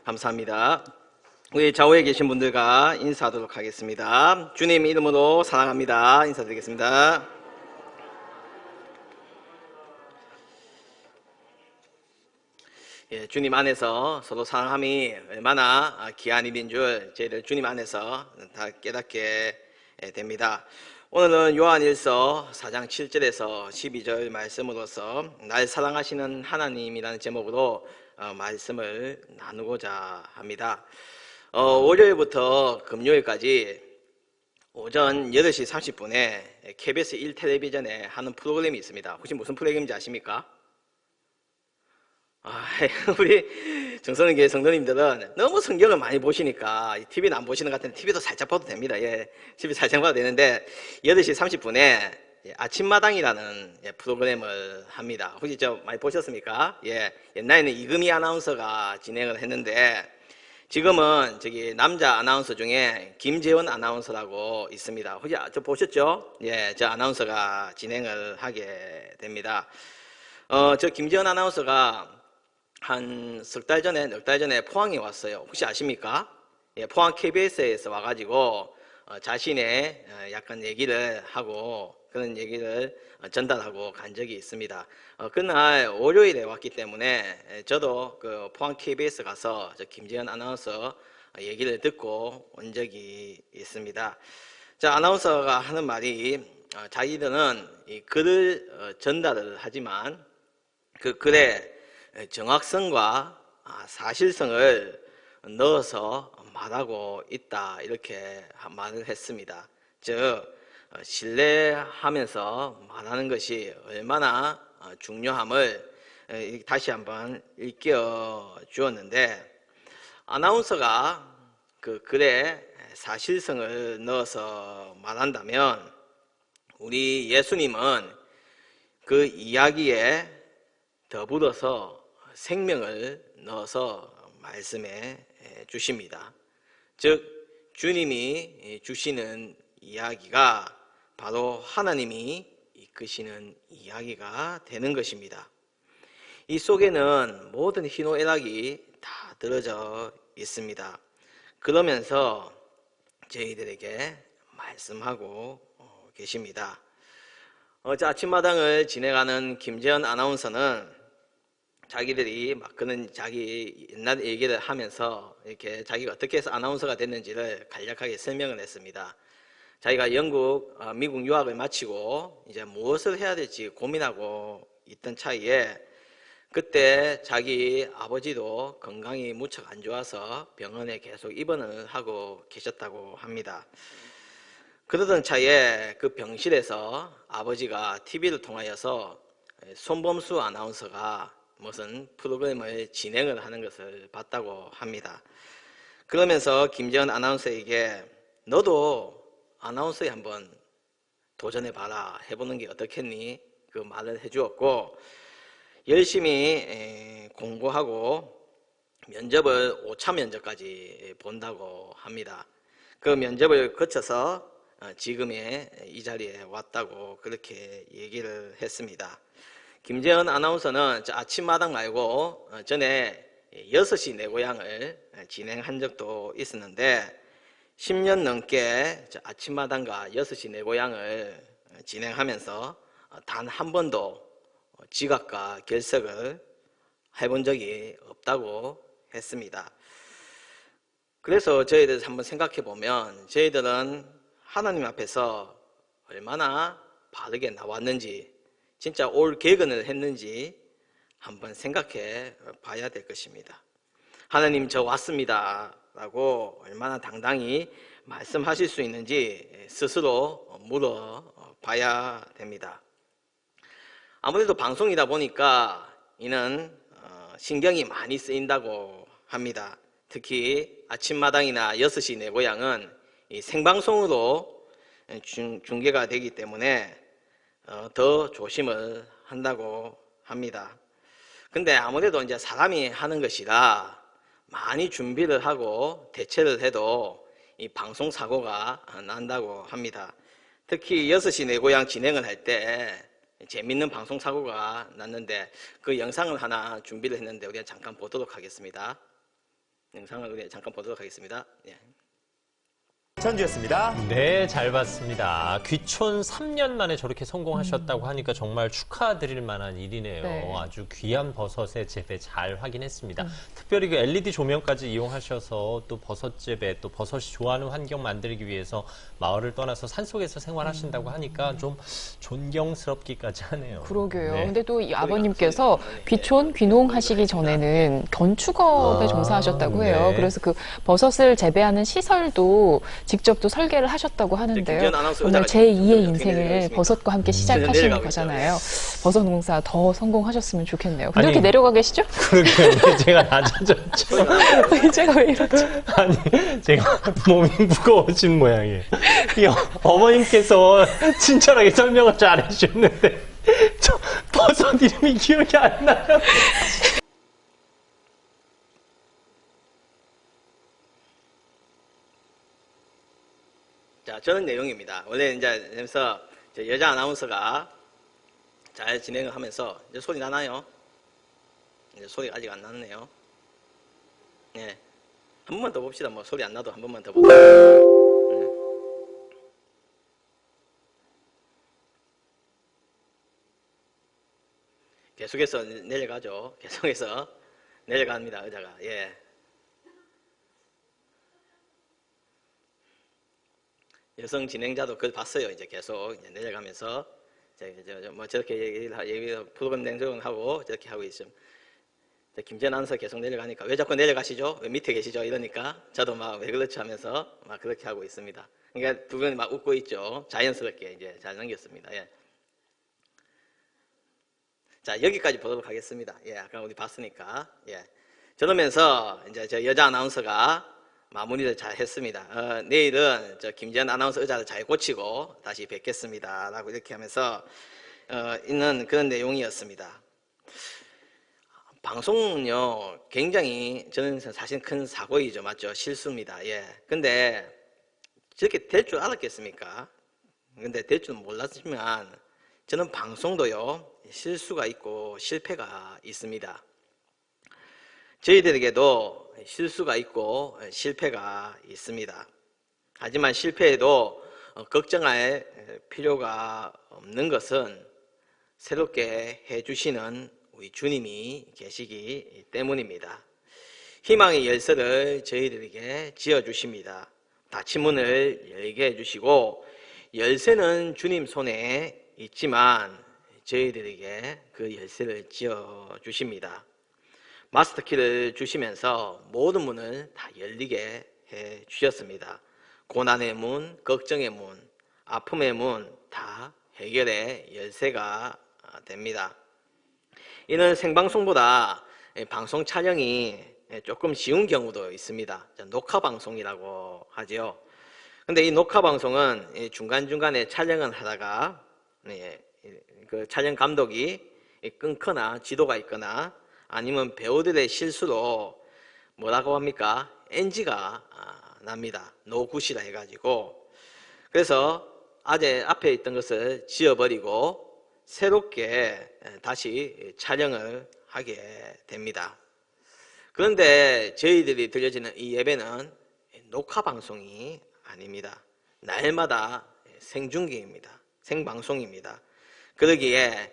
감사합니다. 우리 좌우에 계신 분들과 인사하도록 하겠습니다. 주님 이름으로 사랑합니다. 인사드리겠습니다. 예, 주님 안에서 서로 사랑함이 얼마나 귀한 일인 줄 저희들 주님 안에서 다 깨닫게 됩니다. 오늘은 요한일서 4장 7절에서 12절 말씀으로서 날 사랑하시는 하나님이라는 제목으로 말씀을 나누고자 합니다. 월요일부터 금요일까지 오전 8시 30분에 KBS 1텔레비전에 하는 프로그램이 있습니다. 혹시 무슨 프로그램인지 아십니까? 우리 정선은 교회 성도님들은 너무 성경을 많이 보시니까 TV는 안 보시는 것 같은데 TV도 살짝 봐도 됩니다. 예, TV 살짝 봐도 되는데 8시 30분에 아침마당이라는 프로그램을 합니다. 혹시 저 많이 보셨습니까? 예, 옛날에는 이금희 아나운서가 진행을 했는데 지금은 저기 남자 아나운서 중에 김재원 아나운서라고 있습니다. 혹시 저 보셨죠? 예, 저 아나운서가 진행을 하게 됩니다. 저 김재원 아나운서가 한 석 달 전에, 넉 달 전에 포항에 왔어요. 혹시 아십니까? 예, 포항 KBS에서 와가지고 자신의 약간 얘기를 하고 그런 얘기를 전달하고 간 적이 있습니다. 그날 월요일에 왔기 때문에 저도 그 포항 KBS 가서 저 김재현 아나운서 얘기를 듣고 온 적이 있습니다. 자, 아나운서가 하는 말이 자기들은 이 글을 전달을 하지만 그 글에 정확성과 사실성을 넣어서 말하고 있다 이렇게 말을 했습니다. 즉 신뢰하면서 말하는 것이 얼마나 중요함을 다시 한번 일깨워 주었는데 아나운서가 그 글에 사실성을 넣어서 말한다면 우리 예수님은 그 이야기에 더불어서 생명을 넣어서 말씀해 주십니다. 즉 주님이 주시는 이야기가 바로 하나님이 이끄시는 이야기가 되는 것입니다. 이 속에는 모든 희노애락이 다 들어져 있습니다. 그러면서 저희들에게 말씀하고 계십니다. 어제 아침마당을 진행하는 김재현 아나운서는 자기들이 막 그런 자기 옛날 얘기를 하면서 이렇게 자기가 어떻게 해서 아나운서가 됐는지를 간략하게 설명을 했습니다. 자기가 미국 유학을 마치고 이제 무엇을 해야 될지 고민하고 있던 차이에 그때 자기 아버지도 건강이 무척 안 좋아서 병원에 계속 입원을 하고 계셨다고 합니다. 그러던 차에 그 병실에서 아버지가 TV를 통하여서 손범수 아나운서가 무슨 프로그램을 진행을 하는 것을 봤다고 합니다. 그러면서 김재현 아나운서에게 너도 아나운서에 한번 도전해봐라, 해보는 게 어떻겠니? 그 말을 해주었고 열심히 공부하고 면접을 5차 면접까지 본다고 합니다. 그 면접을 거쳐서 지금의 이 자리에 왔다고 그렇게 얘기를 했습니다. 김재현 아나운서는 아침마당 말고 전에 6시 내 고향을 진행한 적도 있었는데 10년 넘게 아침마당과 6시 내 고향을 진행하면서 단 한 번도 지각과 결석을 해본 적이 없다고 했습니다. 그래서 저희들 한번 생각해 보면 저희들은 하나님 앞에서 얼마나 바르게 나왔는지 진짜 올 개근을 했는지 한번 생각해 봐야 될 것입니다. 하나님 저 왔습니다 라고 얼마나 당당히 말씀하실 수 있는지 스스로 물어봐야 됩니다. 아무래도 방송이다 보니까 이는 신경이 많이 쓰인다고 합니다. 특히 아침마당이나 6시 내 고향은 이 생방송으로 중계가 되기 때문에 더 조심을 한다고 합니다. 근데 아무래도 이제 사람이 하는 것이라 많이 준비를 하고 대처를 해도 이 방송 사고가 난다고 합니다. 특히 6시 내 고향 진행을 할 때 재밌는 방송 사고가 났는데 그 영상을 하나 준비를 했는데 우리가 잠깐 보도록 하겠습니다. 영상을 우리 잠깐 보도록 하겠습니다. 예. 전주였습니다. 네, 잘 봤습니다. 귀촌 3년 만에 저렇게 성공하셨다고 하니까 정말 축하드릴 만한 일이네요. 네. 아주 귀한 버섯의 재배 잘 확인했습니다. 특별히 그 LED 조명까지 이용하셔서 또 버섯 재배, 또 버섯이 좋아하는 환경 만들기 위해서 마을을 떠나서 산속에서 생활하신다고 하니까 좀 존경스럽기까지 하네요. 그러게요. 네. 근데 또 이 아버님께서 귀촌, 귀농 하시기 전에는 건축업에 종사하셨다고 해요. 네. 그래서 그 버섯을 재배하는 시설도 직접 또 설계를 하셨다고 하는데요. 김지연 아나운서 정말 의자가 제2의 지금 인생을 내려가겠습니다. 버섯과 함께 시작하시는 내려가고 거잖아요. 버섯 농사 더 성공하셨으면 좋겠네요. 근데 아니, 이렇게 내려가 계시죠? 그러게요. 제가 낮아졌죠. 제가 왜 이러죠? 아니, 제가 몸이 무거워진 모양이에요. 이 어머님께서 친절하게 설명을 잘 해주셨는데, 저 버섯 이름이 기억이 안 나요. 자, 저는 내용입니다. 원래 이제 그래서 여자 아나운서가 잘 진행을 하면서 이제 소리 나나요? 이제 소리가 아직 안 나네요. 네. 한 번만 더 봅시다. 뭐 소리 안 나도 한 번만 더 보자. 네. 계속해서 내려가죠. 계속해서 내려갑니다. 의자가. 예. 여성 진행자도 그걸 봤어요. 이제 계속 이제 내려가면서 뭐 저렇게 얘기를 프로그램 냉정하고 저렇게 하고 있음. 김재현 아나운서 계속 내려가니까 왜 자꾸 내려가시죠? 왜 밑에 계시죠? 이러니까 저도 막 왜 그렇지 하면서 막 그렇게 하고 있습니다. 그러니까 두 분이 막 웃고 있죠. 자연스럽게 이제 잘 넘겼습니다. 예. 자, 여기까지 보도록 하겠습니다. 예, 아까 우리 봤으니까. 예. 저러면서 이제 저 여자 아나운서가 마무리를 잘 했습니다. 내일은 저 김재현 아나운서 의자를 잘 고치고 다시 뵙겠습니다. 라고 이렇게 하면서 있는 그런 내용이었습니다. 방송은요, 굉장히 저는 사실 큰 사고이죠. 맞죠? 실수입니다. 예. 근데 저렇게 될 줄 알았겠습니까? 근데 될 줄은 몰랐지만 저는 방송도요, 실수가 있고 실패가 있습니다. 저희들에게도 실수가 있고 실패가 있습니다. 하지만 실패해도 걱정할 필요가 없는 것은 새롭게 해주시는 우리 주님이 계시기 때문입니다. 희망의 열쇠를 저희들에게 지어주십니다. 닫힌 문을 열게 해주시고 열쇠는 주님 손에 있지만 저희들에게 그 열쇠를 지어주십니다. 마스터키를 주시면서 모든 문을 다 열리게 해 주셨습니다. 고난의 문, 걱정의 문, 아픔의 문 다 해결의 열쇠가 됩니다. 이는 생방송보다 방송 촬영이 조금 쉬운 경우도 있습니다. 녹화 방송이라고 하죠. 근데 이 녹화 방송은 중간중간에 촬영을 하다가 그 촬영 감독이 끊거나 지도가 있거나 아니면 배우들의 실수로 뭐라고 합니까? NG가 납니다. 노굿이라 해가지고. 그래서 앞에 있던 것을 지워버리고 새롭게 다시 촬영을 하게 됩니다. 그런데 저희들이 들려지는 이 예배는 녹화 방송이 아닙니다. 날마다 생중계입니다. 생방송입니다. 그러기에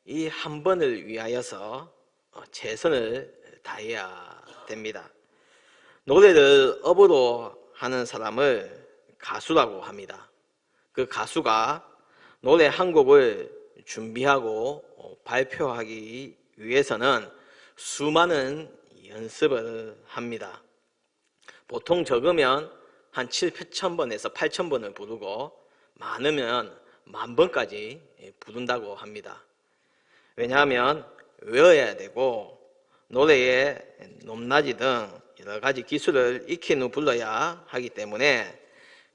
이 한 번을 위하여서 최선을 다해야 됩니다. 노래를 업으로 하는 사람을 가수라고 합니다. 그 가수가 노래 한 곡을 준비하고 발표하기 위해서는 수많은 연습을 합니다. 보통 적으면 한 7,000번에서 8,000번을 부르고 많으면 10,000번까지 부른다고 합니다. 왜냐하면 외워야 되고 노래의 높낮이 등 여러 가지 기술을 익힌 후 불러야 하기 때문에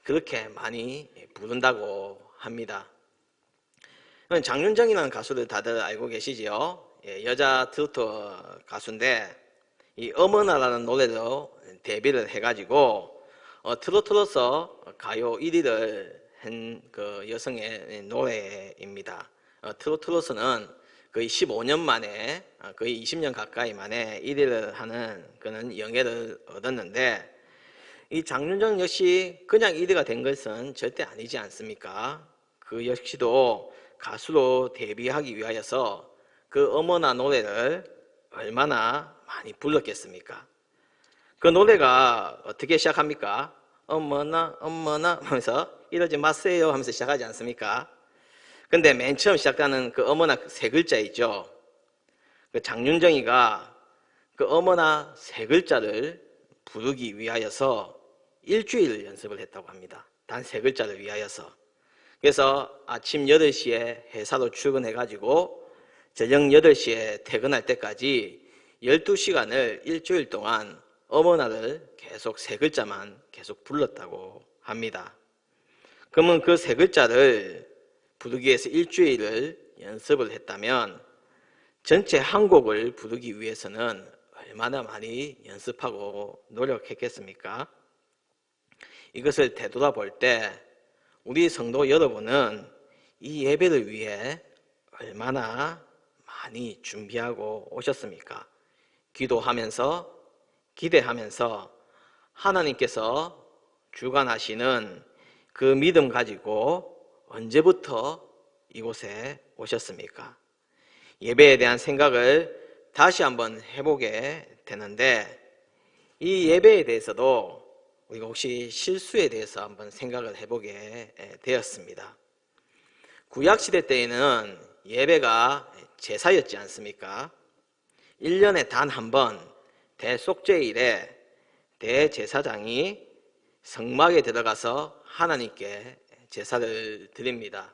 그렇게 많이 부른다고 합니다. 장윤정이라는 가수를 다들 알고 계시지요? 여자 트로트 가수인데 이 어머나라는 노래로 데뷔를 해가지고 트로트로서 가요 1위를 한 그 여성의 노래입니다. 트로트로서는 그 거의 15년 만에, 거의 20년 가까이 만에 1위를 하는 그런 영예를 얻었는데, 이 장윤정 역시 그냥 1위가 된 것은 절대 아니지 않습니까? 그 역시도 가수로 데뷔하기 위하여서 그 어머나 노래를 얼마나 많이 불렀겠습니까? 그 노래가 어떻게 시작합니까? 어머나 어머나 하면서 이러지 마세요 하면서 시작하지 않습니까? 근데 맨 처음 시작하는 그 어머나 세 글자 있죠. 그 장윤정이가 그 어머나 세 글자를 부르기 위하여서 일주일 연습을 했다고 합니다. 단 세 글자를 위하여서. 그래서 아침 8시에 회사로 출근해가지고 저녁 8시에 퇴근할 때까지 12시간을 일주일 동안 어머나를 계속 세 글자만 계속 불렀다고 합니다. 그러면 그 세 글자를 부르기 위해서 일주일을 연습을 했다면 전체 한 곡을 부르기 위해서는 얼마나 많이 연습하고 노력했겠습니까? 이것을 되돌아볼 때 우리 성도 여러분은 이 예배를 위해 얼마나 많이 준비하고 오셨습니까? 기도하면서 기대하면서 하나님께서 주관하시는 그 믿음 가지고 언제부터 이곳에 오셨습니까? 예배에 대한 생각을 다시 한번 해보게 되는데, 이 예배에 대해서도 우리가 혹시 실수에 대해서 한번 생각을 해보게 되었습니다. 구약시대 때에는 예배가 제사였지 않습니까? 1년에 단 한 번 대속죄일에 대제사장이 성막에 들어가서 하나님께 제사를 드립니다.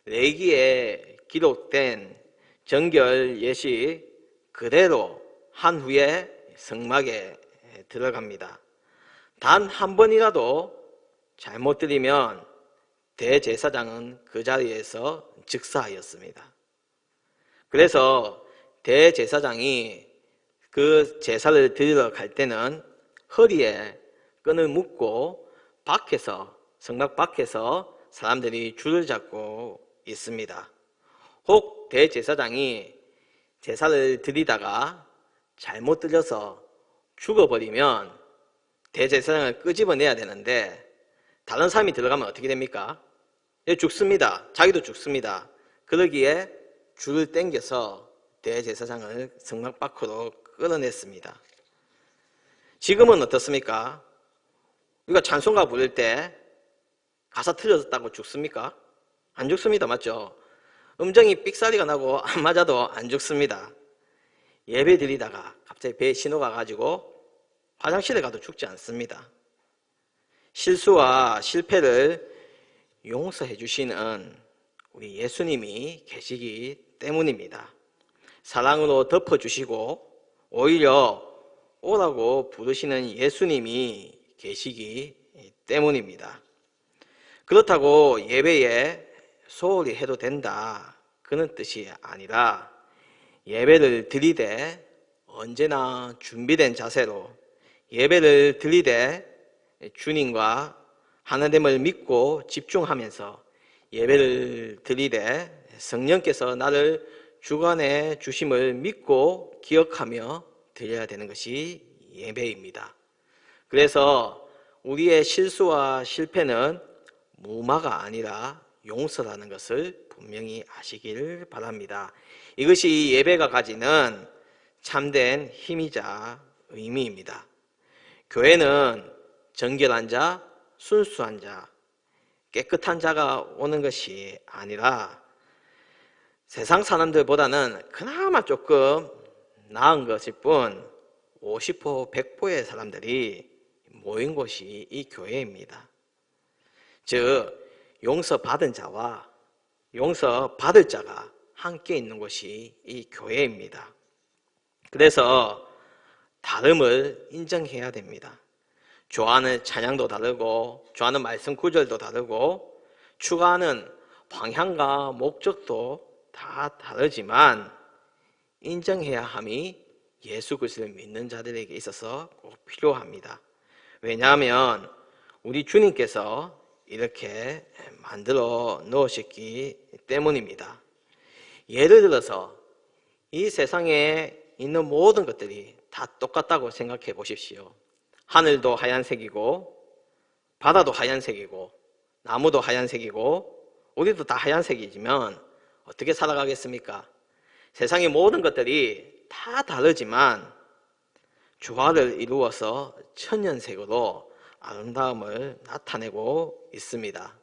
레위기에 기록된 정결 예시 그대로 한 후에 성막에 들어갑니다. 단 한 번이라도 잘못 드리면 대제사장은 그 자리에서 즉사하였습니다. 그래서 대제사장이 그 제사를 드리러 갈 때는 허리에 끈을 묶고 밖에서, 성막 밖에서 사람들이 줄을 잡고 있습니다. 혹 대제사장이 제사를 드리다가 잘못 드려서 죽어버리면 대제사장을 끄집어내야 되는데 다른 사람이 들어가면 어떻게 됩니까? 죽습니다. 자기도 죽습니다. 그러기에 줄을 당겨서 대제사장을 성막 밖으로 끌어냈습니다. 지금은 어떻습니까? 우리가 찬송가 부를 때 가사 틀려졌다고 죽습니까? 안 죽습니다. 맞죠? 음정이 삑사리가 나고 안 맞아도 안 죽습니다. 예배 드리다가 갑자기 배에 신호가 가지고 화장실에 가도 죽지 않습니다. 실수와 실패를 용서해 주시는 우리 예수님이 계시기 때문입니다. 사랑으로 덮어주시고 오히려 오라고 부르시는 예수님이 계시기 때문입니다. 그렇다고 예배에 소홀히 해도 된다, 그런 뜻이 아니라 예배를 드리되 언제나 준비된 자세로, 예배를 드리되 주님과 하나님을 믿고 집중하면서, 예배를 드리되 성령께서 나를 주관해 주심을 믿고 기억하며 드려야 되는 것이 예배입니다. 그래서 우리의 실수와 실패는 무마가 아니라 용서라는 것을 분명히 아시길 바랍니다. 이것이 예배가 가지는 참된 힘이자 의미입니다. 교회는 정결한 자, 순수한 자, 깨끗한 자가 오는 것이 아니라 세상 사람들보다는 그나마 조금 나은 것일 뿐 50%, 100%의 사람들이 모인 곳이 이 교회입니다. 즉 용서받은 자와 용서받을 자가 함께 있는 곳이 이 교회입니다. 그래서 다름을 인정해야 됩니다. 좋아하는 찬양도 다르고 좋아하는 말씀 구절도 다르고 추구하는 방향과 목적도 다 다르지만 인정해야 함이 예수 그리스도를 믿는 자들에게 있어서 꼭 필요합니다. 왜냐하면 우리 주님께서 이렇게 만들어 놓으셨기 때문입니다. 예를 들어서 이 세상에 있는 모든 것들이 다 똑같다고 생각해 보십시오. 하늘도 하얀색이고 바다도 하얀색이고 나무도 하얀색이고 우리도 다 하얀색이지만 어떻게 살아가겠습니까? 세상의 모든 것들이 다 다르지만 조화를 이루어서 천연색으로 아름다움을 나타내고 있습니다.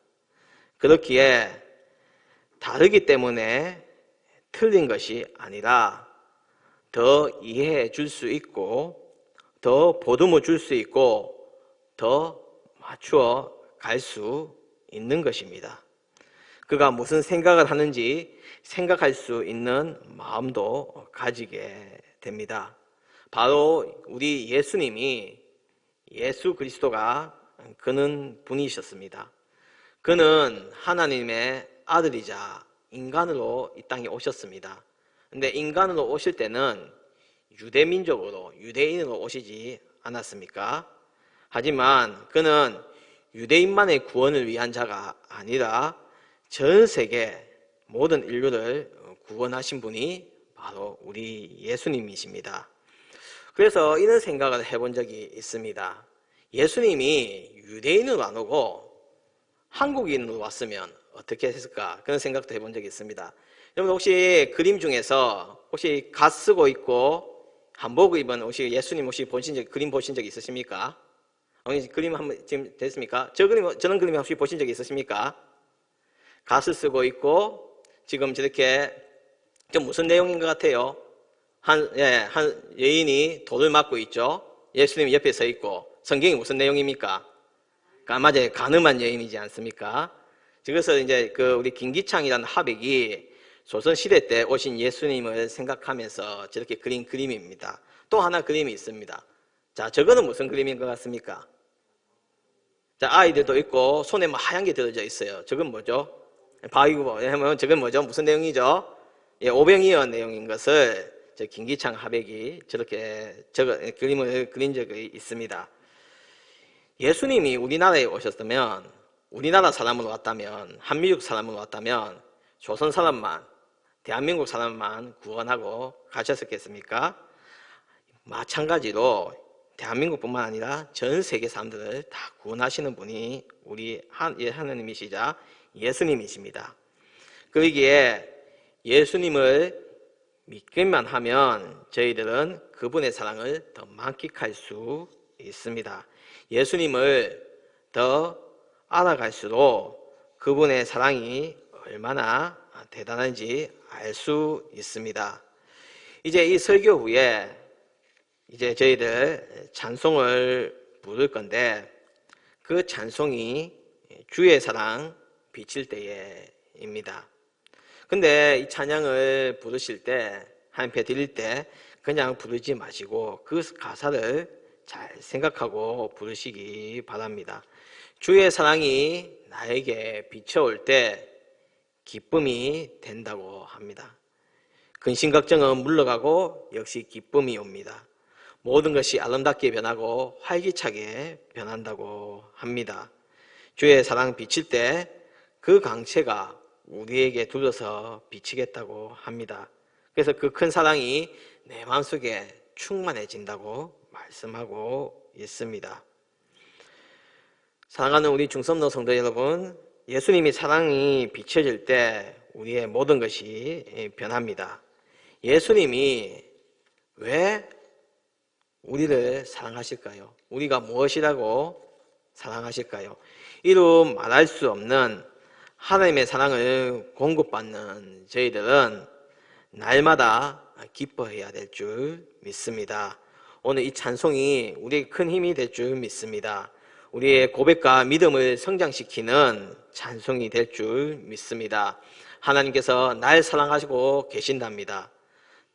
그렇기에 다르기 때문에 틀린 것이 아니라 더 이해해 줄 수 있고 더 보듬어 줄 수 있고 더 맞추어 갈 수 있는 것입니다. 그가 무슨 생각을 하는지 생각할 수 있는 마음도 가지게 됩니다. 바로 우리 예수님이 예수 그리스도가 그는 분이셨습니다. 그는 하나님의 아들이자 인간으로 이 땅에 오셨습니다. 근데 인간으로 오실 때는 유대민족으로 유대인으로 오시지 않았습니까? 하지만 그는 유대인만의 구원을 위한 자가 아니라 전 세계 모든 인류를 구원하신 분이 바로 우리 예수님이십니다. 그래서 이런 생각을 해본 적이 있습니다. 예수님이 유대인으로 안 오고 한국인으로 왔으면 어떻게 했을까? 그런 생각도 해본 적이 있습니다. 여러분 혹시 그림 중에서 혹시 갓 쓰고 있고 한복 입은 혹시 예수님 혹시 그림 보신 적 있으십니까? 그림 한번 지금 됐습니까? 저런 그림 혹시 보신 적 있으십니까? 갓을 쓰고 있고 지금 저렇게 좀 무슨 내용인 것 같아요? 한 여인이 돌을 맞고 있죠. 예수님 옆에 서 있고 성경이 무슨 내용입니까? 맞아요. 가늠한 여인이지 않습니까? 그래서 이제 우리 김기창이라는 화백이 조선시대 때 오신 예수님을 생각하면서 저렇게 그린 그림입니다. 또 하나 그림이 있습니다. 자, 저거는 무슨 그림인 것 같습니까? 자, 아이들도 있고 손에 뭐 하얀 게 들어져 있어요. 저건 뭐죠? 바위고 저건 뭐죠? 무슨 내용이죠? 예, 오병이어 내용인 것을 저 김기창 화백이 저렇게 그림을 그린 적이 있습니다. 예수님이 우리나라에 오셨다면, 우리나라 사람으로 왔다면, 한민족 사람으로 왔다면 조선 사람만, 대한민국 사람만 구원하고 가셨었겠습니까? 마찬가지로 대한민국뿐만 아니라 전 세계 사람들을 다 구원하시는 분이 우리 하나님이시자 예수님이십니다. 그러기에 예수님을 믿기만 하면 저희들은 그분의 사랑을 더 만끽할 수 있습니다. 예수님을 더 알아갈수록 그분의 사랑이 얼마나 대단한지 알 수 있습니다. 이제 이 설교 후에 이제 저희들 찬송을 부를 건데 그 찬송이 주의 사랑 비칠 때에입니다. 근데 이 찬양을 부르실 때, 한패 드릴 때 그냥 부르지 마시고 그 가사를 잘 생각하고 부르시기 바랍니다. 주의 사랑이 나에게 비춰올 때 기쁨이 된다고 합니다. 근심 걱정은 물러가고 역시 기쁨이 옵니다. 모든 것이 아름답게 변하고 활기차게 변한다고 합니다. 주의 사랑 비칠 때 그 강체가 우리에게 둘러서 비치겠다고 합니다. 그래서 그 큰 사랑이 내 마음속에 충만해진다고 말씀하고 있습니다. 사랑하는 우리 중섬로 성도 여러분, 예수님이 사랑이 비춰질 때 우리의 모든 것이 변합니다. 예수님이 왜 우리를 사랑하실까요? 우리가 무엇이라고 사랑하실까요? 이루 말할 수 없는 하나님의 사랑을 공급받는 저희들은 날마다 기뻐해야 될 줄 믿습니다. 오늘 이 찬송이 우리에게 큰 힘이 될 줄 믿습니다. 우리의 고백과 믿음을 성장시키는 찬송이 될 줄 믿습니다. 하나님께서 날 사랑하시고 계신답니다.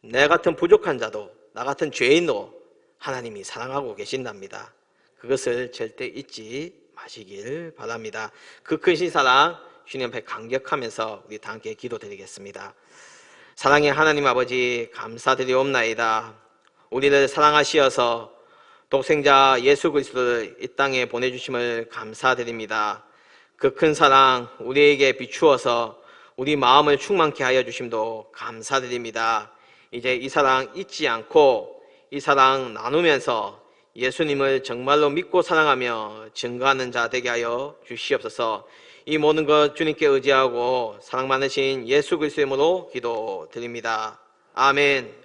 내 같은 부족한 자도, 나 같은 죄인도 하나님이 사랑하고 계신답니다. 그것을 절대 잊지 마시길 바랍니다. 그 크신 사랑 주님 앞에 감격하면서 우리 다 함께 기도드리겠습니다. 사랑의 하나님 아버지, 감사드리옵나이다. 우리를 사랑하시어서 독생자 예수 그리스도를 이 땅에 보내주심을 감사드립니다. 그 큰 사랑 우리에게 비추어서 우리 마음을 충만케 하여 주심도 감사드립니다. 이제 이 사랑 잊지 않고 이 사랑 나누면서 예수님을 정말로 믿고 사랑하며 증거하는 자 되게 하여 주시옵소서. 이 모든 것 주님께 의지하고 사랑 많으신 예수 그리스도의 이름으로 기도드립니다. 아멘.